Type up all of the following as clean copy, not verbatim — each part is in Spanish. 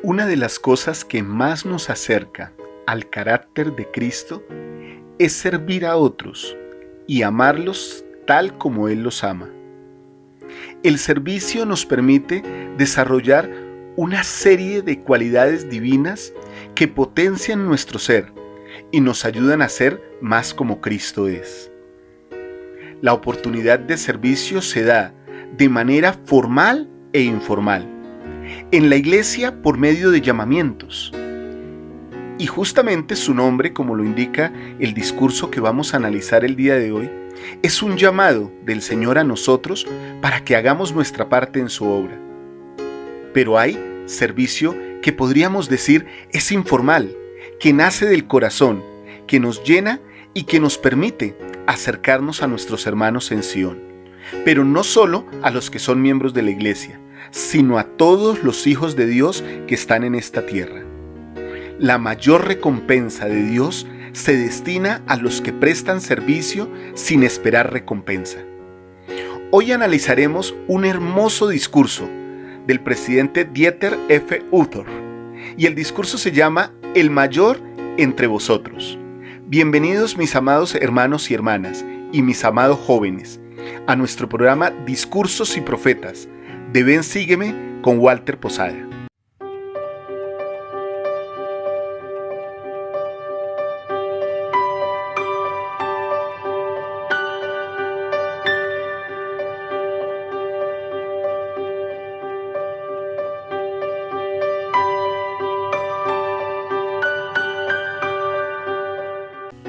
Una de las cosas que más nos acerca al carácter de Cristo es servir a otros y amarlos tal como Él los ama. El servicio nos permite desarrollar una serie de cualidades divinas que potencian nuestro ser y nos ayudan a ser más como Cristo es. La oportunidad de servicio se da de manera formal e informal, en la iglesia por medio de llamamientos. Y justamente su nombre, como lo indica el discurso que vamos a analizar el día de hoy, es un llamado del Señor a nosotros para que hagamos nuestra parte en su obra. Pero hay servicio que podríamos decir es informal, que nace del corazón, que nos llena y que nos permite acercarnos a nuestros hermanos en Sion, pero no solo a los que son miembros de la iglesia, sino a todos los hijos de Dios que están en esta tierra. La mayor recompensa de Dios se destina a los que prestan servicio sin esperar recompensa. Hoy analizaremos un hermoso discurso del presidente Dieter F. Uchtdorf, y el discurso se llama El mayor entre vosotros. Bienvenidos mis amados hermanos y hermanas y mis amados jóvenes a nuestro programa Discursos y Profetas de Ven Sígueme con Walter Posada.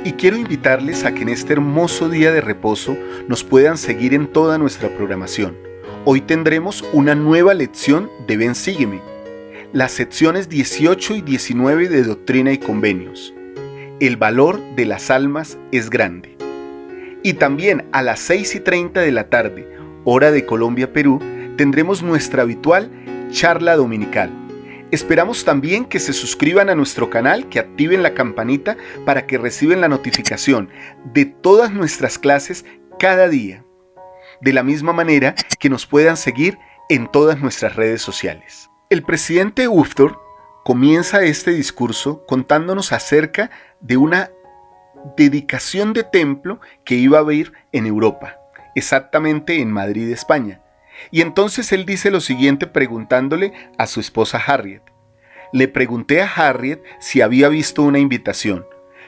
Y quiero invitarles a que en este hermoso día de reposo nos puedan seguir en toda nuestra programación. Hoy tendremos una nueva lección de Ven Sígueme, las secciones 18 y 19 de Doctrina y Convenios. El valor de las almas es grande. Y también a las 6:30 de la tarde, hora de Colombia, Perú, tendremos nuestra habitual charla dominical. Esperamos también que se suscriban a nuestro canal, que activen la campanita para que reciban la notificación de todas nuestras clases cada día. De la misma manera que nos puedan seguir en todas nuestras redes sociales. El presidente Uchtdorf comienza este discurso contándonos acerca de una dedicación de templo que iba a haber en Europa, exactamente en Madrid, España. Y entonces él dice lo siguiente preguntándole a su esposa Harriet. Le pregunté a Harriet si había visto una invitación,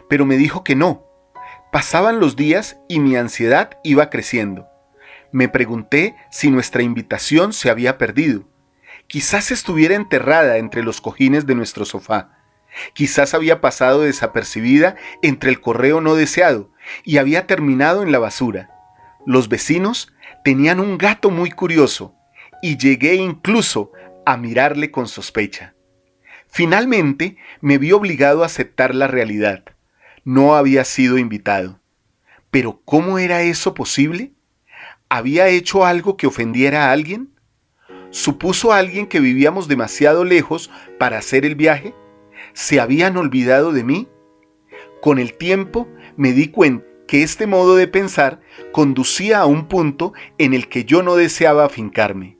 pero me dijo que no. Pasaban los días y mi ansiedad iba creciendo. Me pregunté si nuestra invitación se había perdido. Quizás estuviera enterrada entre los cojines de nuestro sofá. Quizás había pasado desapercibida entre el correo no deseado y había terminado en la basura. Los vecinos tenían un gato muy curioso y llegué incluso a mirarle con sospecha. Finalmente me vi obligado a aceptar la realidad. No había sido invitado. ¿Pero cómo era eso posible? ¿Había hecho algo que ofendiera a alguien? ¿Supuso a alguien que vivíamos demasiado lejos para hacer el viaje? ¿Se habían olvidado de mí? Con el tiempo me di cuenta que este modo de pensar conducía a un punto en el que yo no deseaba afincarme.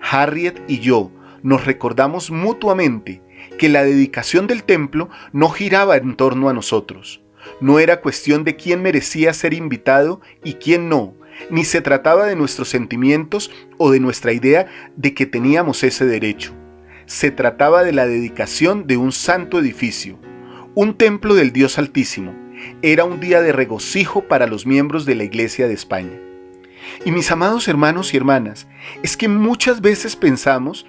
Harriet y yo nos recordamos mutuamente que la dedicación del templo no giraba en torno a nosotros. No era cuestión de quién merecía ser invitado y quién no, ni se trataba de nuestros sentimientos o de nuestra idea de que teníamos ese derecho. Se trataba de la dedicación de un santo edificio, un templo del Dios Altísimo. Era un día de regocijo para los miembros de la Iglesia de España. Y mis amados hermanos y hermanas, es que muchas veces pensamos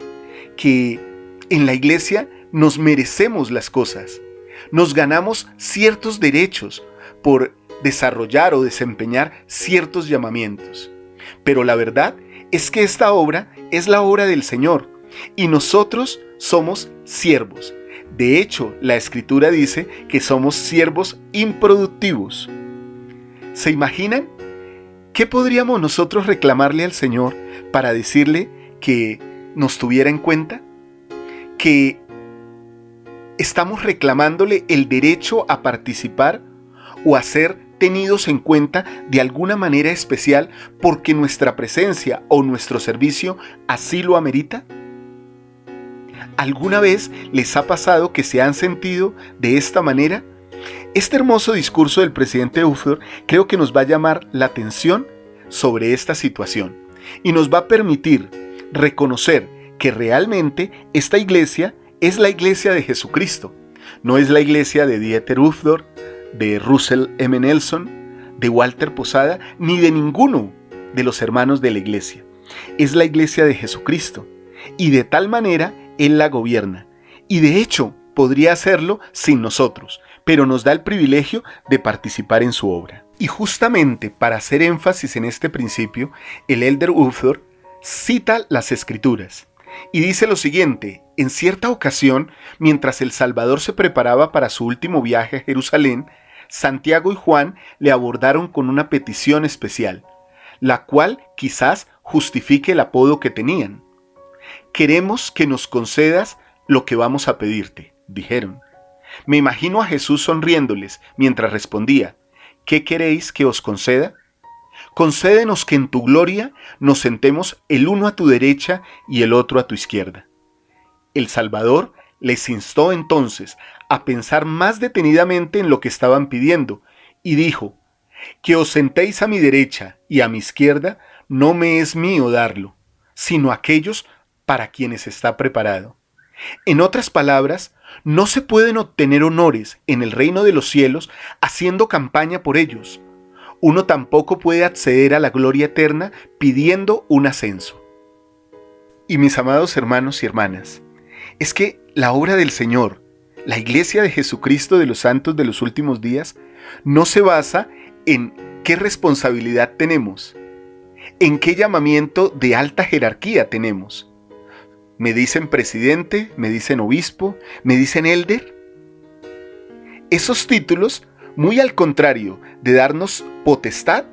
que en la Iglesia nos merecemos las cosas, nos ganamos ciertos derechos por desarrollar o desempeñar ciertos llamamientos. Pero la verdad es que esta obra es la obra del Señor y nosotros somos siervos. De hecho, la Escritura dice que somos siervos improductivos. ¿Se imaginan? ¿Qué podríamos nosotros reclamarle al Señor para decirle que nos tuviera en cuenta? ¿Que estamos reclamándole el derecho a participar o a ser tenidos en cuenta de alguna manera especial porque nuestra presencia o nuestro servicio así lo amerita? ¿Alguna vez les ha pasado que se han sentido de esta manera? Este hermoso discurso del presidente Ufdor creo que nos va a llamar la atención sobre esta situación y nos va a permitir reconocer que realmente esta iglesia es la iglesia de Jesucristo. No es la iglesia de Dieter Ufdor, de Russell M. Nelson, de Walter Posada, ni de ninguno de los hermanos de la iglesia. Es la iglesia de Jesucristo y de tal manera Él la gobierna. Y de hecho podría hacerlo sin nosotros, pero nos da el privilegio de participar en su obra. Y justamente para hacer énfasis en este principio, el elder Ufdor cita las Escrituras y dice lo siguiente: en cierta ocasión, mientras el Salvador se preparaba para su último viaje a Jerusalén, Santiago y Juan le abordaron con una petición especial, la cual quizás justifique el apodo que tenían. Queremos que nos concedas lo que vamos a pedirte, dijeron. Me imagino a Jesús sonriéndoles mientras respondía: ¿qué queréis que os conceda? Concédenos que en tu gloria nos sentemos el uno a tu derecha y el otro a tu izquierda. El Salvador les instó entonces a pensar más detenidamente en lo que estaban pidiendo y dijo: que os sentéis a mi derecha y a mi izquierda no me es mío darlo, sino a aquellos para quienes está preparado. En otras palabras, no se pueden obtener honores en el reino de los cielos haciendo campaña por ellos. Uno tampoco puede acceder a la gloria eterna pidiendo un ascenso. Y mis amados hermanos y hermanas, es que la obra del Señor, la iglesia de Jesucristo de los santos de los últimos días, no se basa en qué responsabilidad tenemos, en qué llamamiento de alta jerarquía tenemos. Me dicen presidente, me dicen obispo, me dicen elder. Esos títulos, muy al contrario de darnos potestad,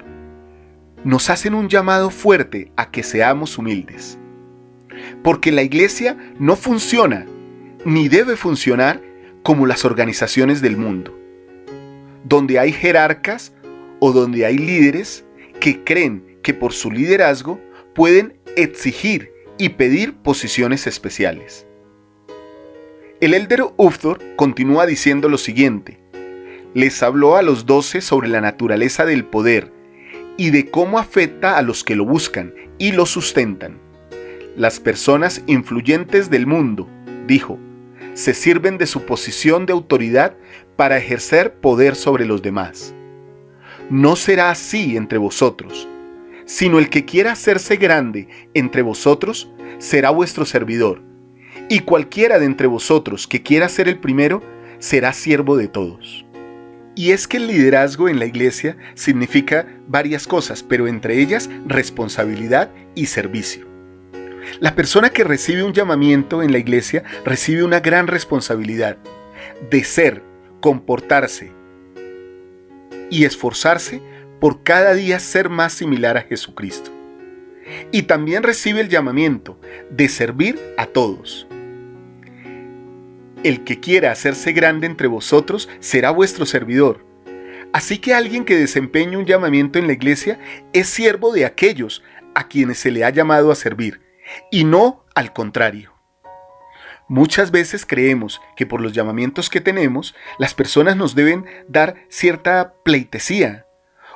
nos hacen un llamado fuerte a que seamos humildes. Porque la iglesia no funciona, ni debe funcionar como las organizaciones del mundo, donde hay jerarcas o donde hay líderes que creen que por su liderazgo pueden exigir y pedir posiciones especiales. El elder Ufdor continúa diciendo lo siguiente: les habló a los 12 sobre la naturaleza del poder y de cómo afecta a los que lo buscan y lo sustentan. Las personas influyentes del mundo, dijo, se sirven de su posición de autoridad para ejercer poder sobre los demás. No será así entre vosotros, sino el que quiera hacerse grande entre vosotros será vuestro servidor, y cualquiera de entre vosotros que quiera ser el primero será siervo de todos. Y es que el liderazgo en la iglesia significa varias cosas, pero entre ellas responsabilidad y servicio. La persona que recibe un llamamiento en la iglesia recibe una gran responsabilidad de ser, comportarse y esforzarse por cada día ser más similar a Jesucristo. Y también recibe el llamamiento de servir a todos. El que quiera hacerse grande entre vosotros será vuestro servidor. Así que alguien que desempeñe un llamamiento en la iglesia es siervo de aquellos a quienes se le ha llamado a servir, y no al contrario. Muchas veces creemos que por los llamamientos que tenemos, las personas nos deben dar cierta pleitesía,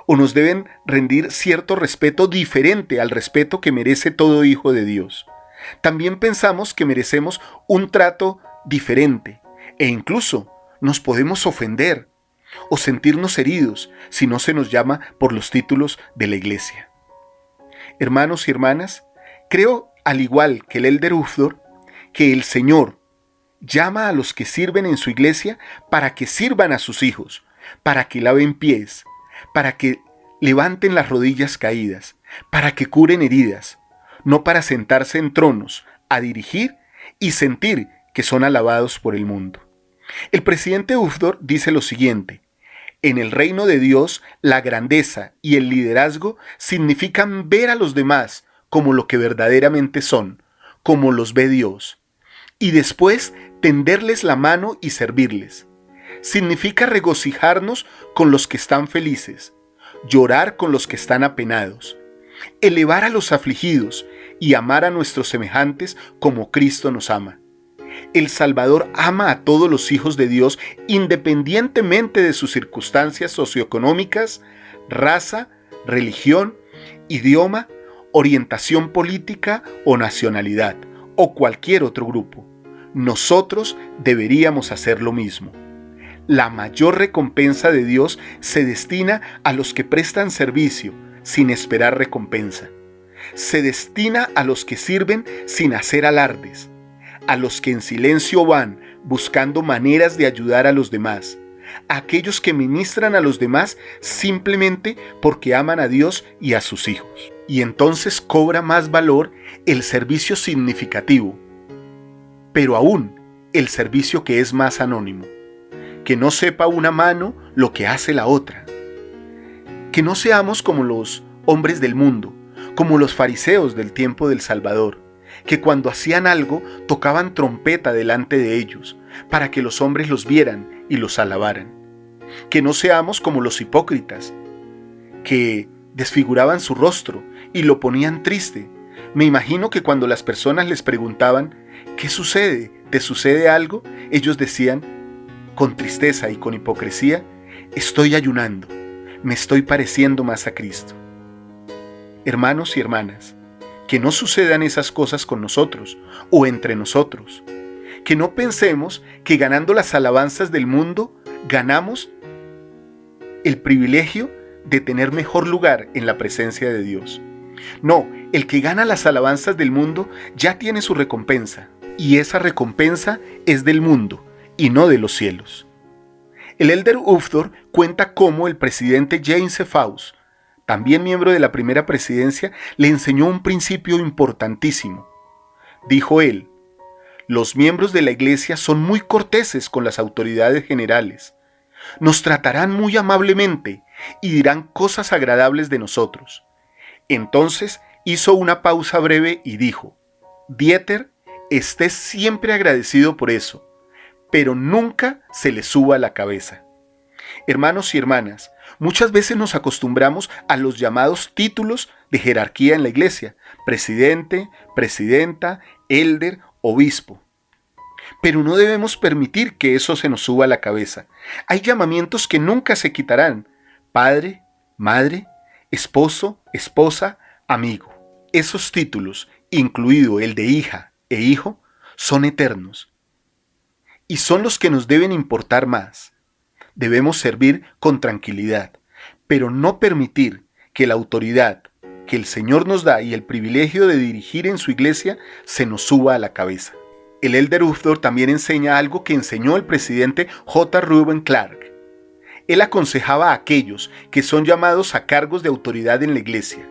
o nos deben rendir cierto respeto diferente al respeto que merece todo hijo de Dios. También pensamos que merecemos un trato diferente, e incluso nos podemos ofender o sentirnos heridos si no se nos llama por los títulos de la iglesia. Hermanos y hermanas, creo, al igual que el elder Ufdor, que el Señor llama a los que sirven en su iglesia para que sirvan a sus hijos, para que laven pies, para que levanten las rodillas caídas, para que curen heridas, no para sentarse en tronos a dirigir y sentir que son alabados por el mundo. El presidente Ufdor dice lo siguiente: en el reino de Dios, la grandeza y el liderazgo significan ver a los demás como lo que verdaderamente son, como los ve Dios, y después tenderles la mano y servirles. Significa regocijarnos con los que están felices, llorar con los que están apenados, elevar a los afligidos y amar a nuestros semejantes como Cristo nos ama. El Salvador ama a todos los hijos de Dios independientemente de sus circunstancias socioeconómicas, raza, religión, idioma, orientación política o nacionalidad, o cualquier otro grupo. Nosotros deberíamos hacer lo mismo. La mayor recompensa de Dios se destina a los que prestan servicio sin esperar recompensa. Se destina a los que sirven sin hacer alardes, a los que en silencio van buscando maneras de ayudar a los demás, a aquellos que ministran a los demás simplemente porque aman a Dios y a sus hijos. Y entonces cobra más valor el servicio significativo, pero aún el servicio que es más anónimo. Que no sepa una mano lo que hace la otra. Que no seamos como los hombres del mundo, como los fariseos del tiempo del Salvador, que cuando hacían algo tocaban trompeta delante de ellos, para que los hombres los vieran y los alabaran. Que no seamos como los hipócritas, que desfiguraban su rostro y lo ponían triste. Me imagino que cuando las personas les preguntaban, ¿qué sucede? ¿Te sucede algo? Ellos decían, con tristeza y con hipocresía, estoy ayunando, me estoy pareciendo más a Cristo. Hermanos y hermanas, que no sucedan esas cosas con nosotros o entre nosotros. Que no pensemos que ganando las alabanzas del mundo, ganamos el privilegio de tener mejor lugar en la presencia de Dios. No, el que gana las alabanzas del mundo ya tiene su recompensa, y esa recompensa es del mundo y no de los cielos. El Elder Uftdorf cuenta cómo el presidente James E. Faust, también miembro de la primera presidencia, le enseñó un principio importantísimo. Dijo él, los miembros de la iglesia son muy corteses con las autoridades generales. Nos tratarán muy amablemente y dirán cosas agradables de nosotros. Entonces hizo una pausa breve y dijo, Dieter, esté siempre agradecido por eso, pero nunca se le suba a la cabeza. Hermanos y hermanas, muchas veces nos acostumbramos a los llamados títulos de jerarquía en la iglesia, presidente, presidenta, elder, obispo. Pero no debemos permitir que eso se nos suba a la cabeza. Hay llamamientos que nunca se quitarán: padre, madre, esposo, esposa, amigo. Esos títulos, incluido el de hija e hijo, son eternos y son los que nos deben importar más. Debemos servir con tranquilidad, pero no permitir que la autoridad que el Señor nos da y el privilegio de dirigir en su iglesia se nos suba a la cabeza. El Elder Uftdorf también enseña algo que enseñó el presidente J. Reuben Clark. Él aconsejaba a aquellos que son llamados a cargos de autoridad en la iglesia.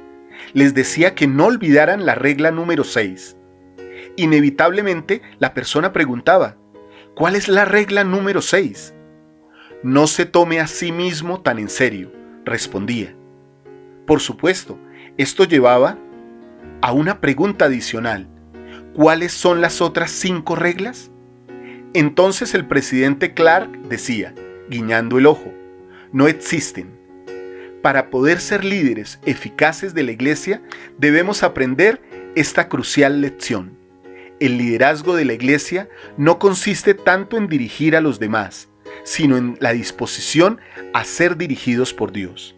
Les decía que no olvidaran la regla número 6. Inevitablemente, la persona preguntaba, ¿cuál es la regla número 6? No se tome a sí mismo tan en serio, respondía. Por supuesto, esto llevaba a una pregunta adicional. ¿Cuáles son las otras 5 reglas? Entonces el presidente Clark decía, guiñando el ojo, no existen. Para poder ser líderes eficaces de la iglesia, debemos aprender esta crucial lección. El liderazgo de la iglesia no consiste tanto en dirigir a los demás, sino en la disposición a ser dirigidos por Dios.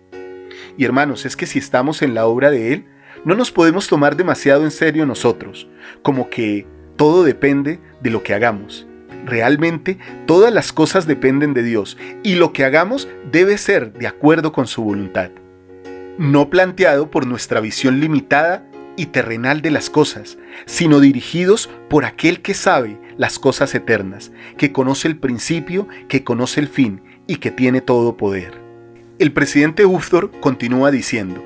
Y hermanos, es que si estamos en la obra de Él, no nos podemos tomar demasiado en serio nosotros, como que todo depende de lo que hagamos. Realmente, todas las cosas dependen de Dios, y lo que hagamos debe ser de acuerdo con su voluntad, no planteado por nuestra visión limitada y terrenal de las cosas, sino dirigidos por aquel que sabe las cosas eternas, que conoce el principio, que conoce el fin y que tiene todo poder. El presidente Uftdorf continúa diciendo,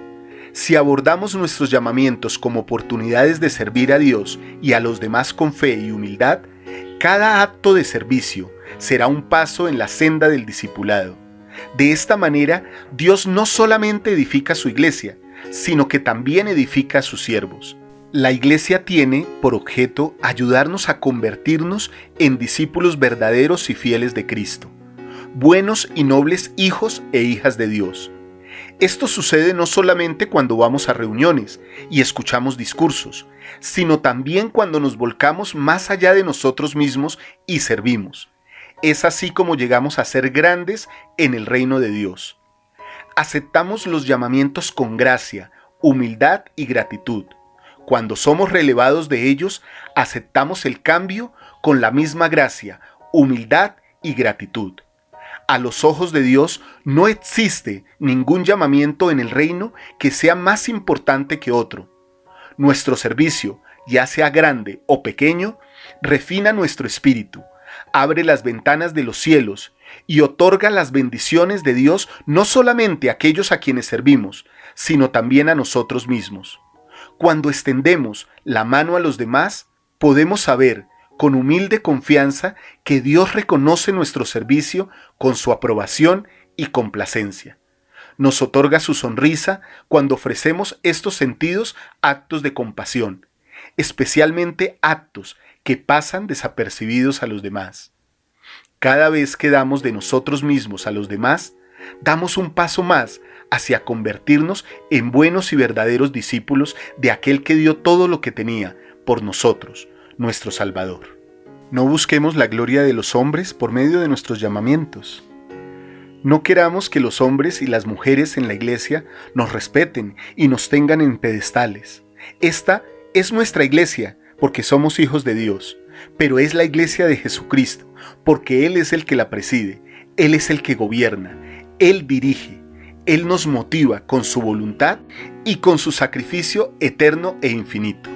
si abordamos nuestros llamamientos como oportunidades de servir a Dios y a los demás con fe y humildad, cada acto de servicio será un paso en la senda del discipulado. De esta manera, Dios no solamente edifica su iglesia, sino que también edifica a sus siervos. La iglesia tiene por objeto ayudarnos a convertirnos en discípulos verdaderos y fieles de Cristo, buenos y nobles hijos e hijas de Dios. Esto sucede no solamente cuando vamos a reuniones y escuchamos discursos, sino también cuando nos volcamos más allá de nosotros mismos y servimos. Es así como llegamos a ser grandes en el reino de Dios. Aceptamos los llamamientos con gracia, humildad y gratitud. Cuando somos relevados de ellos, aceptamos el cambio con la misma gracia, humildad y gratitud. A los ojos de Dios no existe ningún llamamiento en el reino que sea más importante que otro. Nuestro servicio, ya sea grande o pequeño, refina nuestro espíritu, abre las ventanas de los cielos y otorga las bendiciones de Dios no solamente a aquellos a quienes servimos, sino también a nosotros mismos. Cuando extendemos la mano a los demás, podemos saber con humilde confianza que Dios reconoce nuestro servicio con su aprobación y complacencia. Nos otorga su sonrisa cuando ofrecemos estos sentidos actos de compasión, especialmente actos que pasan desapercibidos a los demás. Cada vez que damos de nosotros mismos a los demás, damos un paso más hacia convertirnos en buenos y verdaderos discípulos de aquel que dio todo lo que tenía por nosotros, nuestro Salvador. No busquemos la gloria de los hombres por medio de nuestros llamamientos. No queramos que los hombres y las mujeres en la iglesia nos respeten y nos tengan en pedestales. Esta es nuestra iglesia porque somos hijos de Dios, pero es la iglesia de Jesucristo porque Él es el que la preside, Él es el que gobierna, Él dirige, Él nos motiva con su voluntad y con su sacrificio eterno e infinito.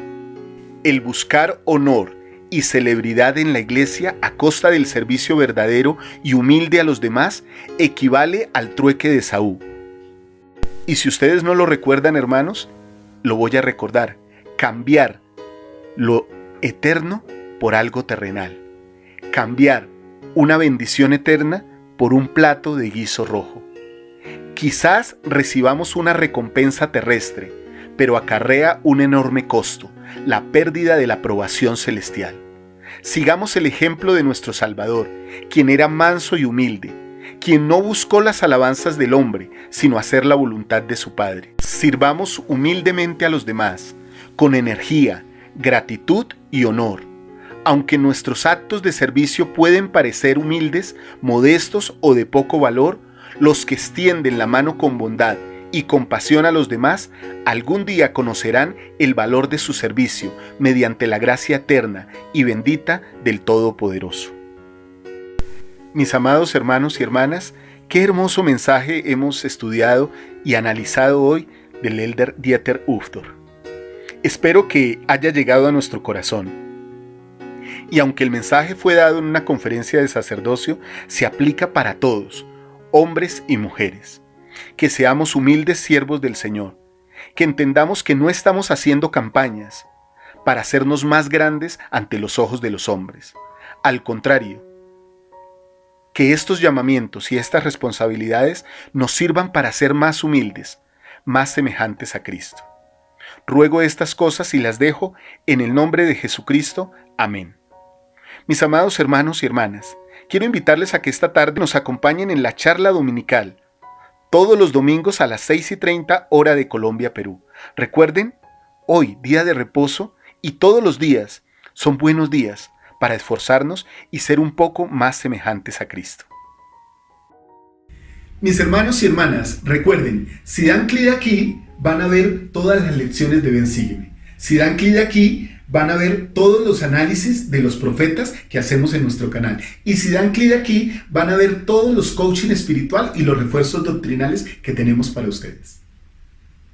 El buscar honor y celebridad en la iglesia a costa del servicio verdadero y humilde a los demás equivale al trueque de Esaú. Y si ustedes no lo recuerdan, hermanos, lo voy a recordar: cambiar lo eterno por algo terrenal, cambiar una bendición eterna por un plato de guiso rojo. Quizás recibamos una recompensa terrestre, pero acarrea un enorme costo: la pérdida de la aprobación celestial. Sigamos el ejemplo de nuestro Salvador, quien era manso y humilde, quien no buscó las alabanzas del hombre, sino hacer la voluntad de su Padre. Sirvamos humildemente a los demás, con energía, gratitud y honor. Aunque nuestros actos de servicio pueden parecer humildes, modestos o de poco valor, los que extienden la mano con bondad y compasión a los demás, algún día conocerán el valor de su servicio mediante la gracia eterna y bendita del Todopoderoso. Mis amados hermanos y hermanas, qué hermoso mensaje hemos estudiado y analizado hoy del Elder Dieter Uchtdorf. Espero que haya llegado a nuestro corazón. Y aunque el mensaje fue dado en una conferencia de sacerdocio, se aplica para todos, hombres y mujeres. Que seamos humildes siervos del Señor, que entendamos que no estamos haciendo campañas para hacernos más grandes ante los ojos de los hombres. Al contrario, que estos llamamientos y estas responsabilidades nos sirvan para ser más humildes, más semejantes a Cristo. Ruego estas cosas y las dejo en el nombre de Jesucristo. Amén. Mis amados hermanos y hermanas, quiero invitarles a que esta tarde nos acompañen en la charla dominical, todos los domingos a las 6:30 hora de Colombia, Perú. Recuerden, hoy, día de reposo, y todos los días son buenos días para esforzarnos y ser un poco más semejantes a Cristo. Mis hermanos y hermanas, recuerden, si dan clic aquí, van a ver todas las lecciones de Ven Sígueme. Si dan clic aquí, van a ver todos los análisis de los profetas que hacemos en nuestro canal. Y si dan clic aquí, van a ver todos los coaching espiritual y los refuerzos doctrinales que tenemos para ustedes.